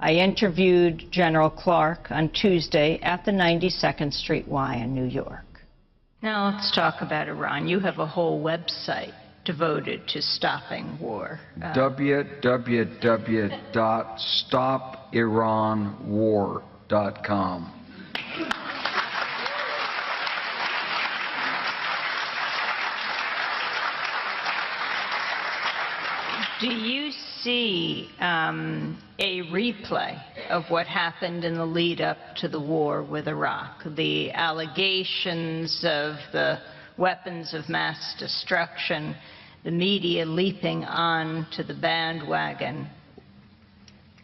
I interviewed General Clark on Tuesday at the 92nd Street Y in New York. Now let's talk about Iran. You have a whole website devoted to stopping war. www.stopiranwar.com. Do you see a replay of what happened in the lead up to the war with Iraq? The allegations of the weapons of mass destruction, the media leaping on to the bandwagon?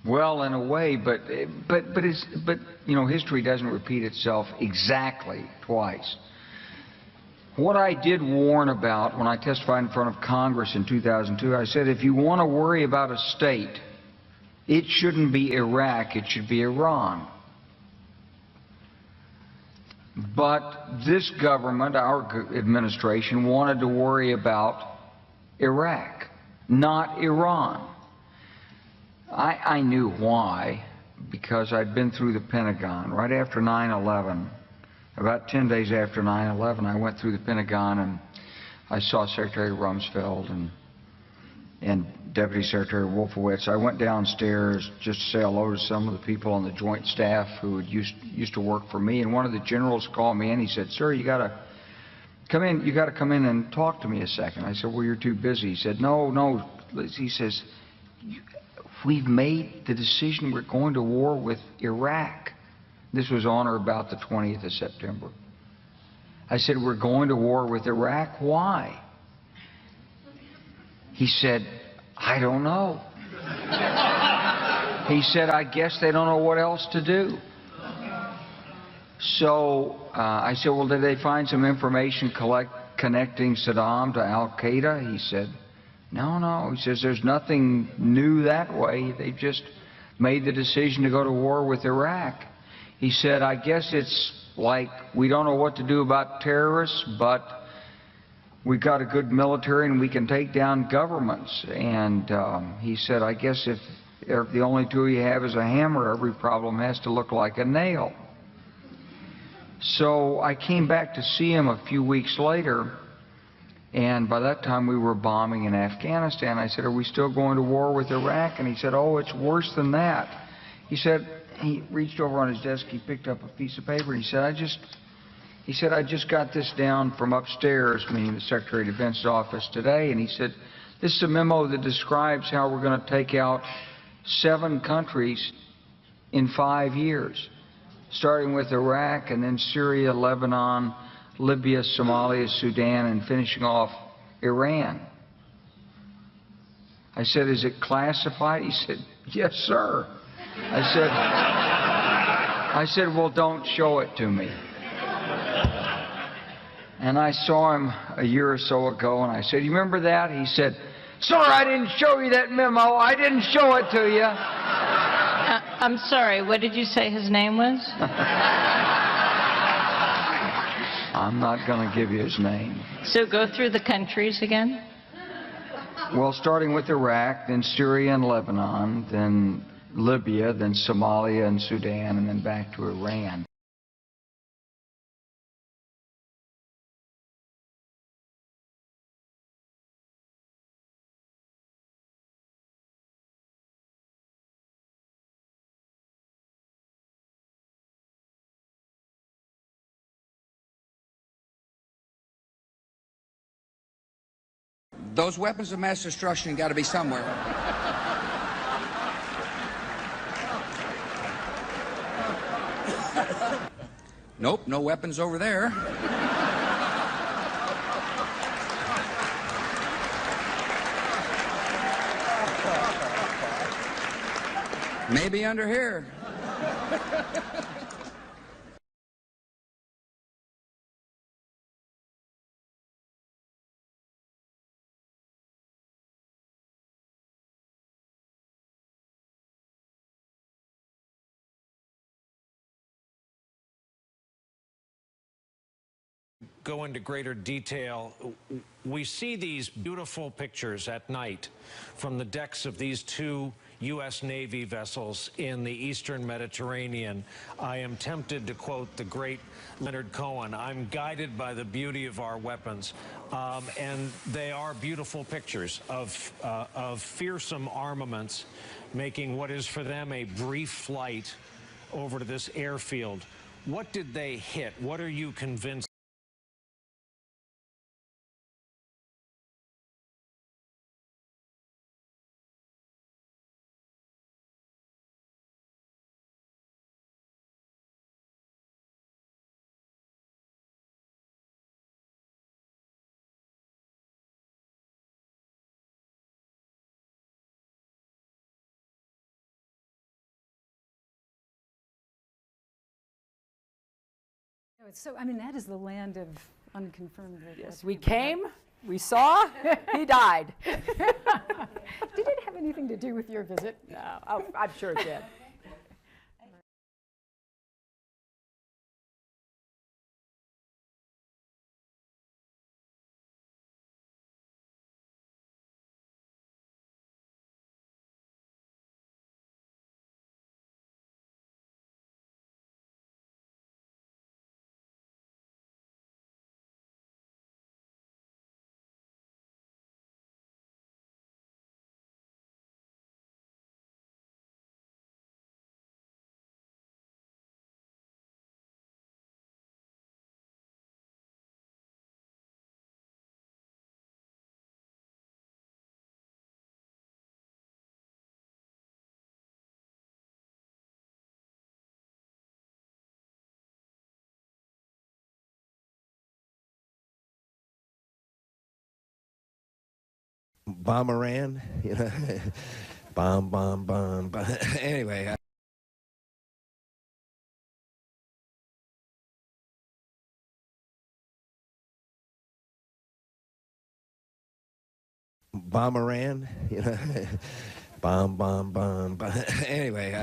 Well, in a way, but you know, history doesn't repeat itself exactly twice. What I did warn about when I testified in front of Congress in 2002, I said, if you want to worry about a state, it shouldn't be Iraq, it should be Iran. But this government, our administration, wanted to worry about Iraq, not Iran. I knew why, because I'd been through the Pentagon right after 9/11. About 10 days after 9/11, I went through the Pentagon and I saw Secretary Rumsfeld and Deputy Secretary Wolfowitz. I went downstairs just to say hello to some of the people on the Joint Staff who had used to work for me, and one of the generals called me in. He said, "Sir, you got to come in. You got to come in and talk to me a second." I said, "Well, you're too busy." He said, "No." He says, "We've made the decision. We're going to war with Iraq." This was on or about the 20th of September. I said, "We're going to war with Iraq. Why?" He said, "I don't know." He said, "I guess they don't know what else to do." So I said, "Well, did they find some information connecting Saddam to Al-Qaeda?" He said, No. He says, "There's nothing new that way. They just made the decision to go to war with Iraq." He said, "I guess it's like we don't know what to do about terrorists, but we've got a good military and we can take down governments." And he said, "I guess if the only tool you have is a hammer, every problem has to look like a nail." So I came back to see him a few weeks later, and by that time we were bombing in Afghanistan. I said, "Are we still going to war with Iraq?" And he said, "Oh, it's worse than that." He said, he reached over on his desk, he picked up a piece of paper, and he said, I just got this down from upstairs," meaning the Secretary of Defense's office, today, and he said, "This is a memo that describes how we're going to take out 7 countries in 5 years, starting with Iraq and then Syria, Lebanon, Libya, Somalia, Sudan, and finishing off Iran." I said, "Is it classified?" He said, "Yes, sir." I said, "Well, don't show it to me." And I saw him a year or so ago, and I said, "You remember that?" He said, "Sir, I didn't show you that memo. I didn't show it to you." I'm sorry, what did you say his name was? I'm not going to give you his name. So go through the countries again. Well, starting with Iraq, then Syria and Lebanon, then Libya, then Somalia and Sudan, and then back to Iran. Those weapons of mass destruction got to be somewhere. Nope, no weapons over there. Maybe under here. go into greater detail. We see these beautiful pictures at night from the decks of these two U.S. Navy vessels in the eastern Mediterranean. I am tempted to quote the great Leonard Cohen, "I'm guided by the beauty of our weapons." And they are beautiful pictures of fearsome armaments making what is for them a brief flight over to this airfield. What did they hit? What are you convinced? So, I mean, that is the land of unconfirmed. Yes, we came, we saw, he died. Did it have anything to do with your visit? No, oh, I'm sure it did. Bomberan, you know, bomb. Anyway. Bomberan, you know, bomb. Anyway.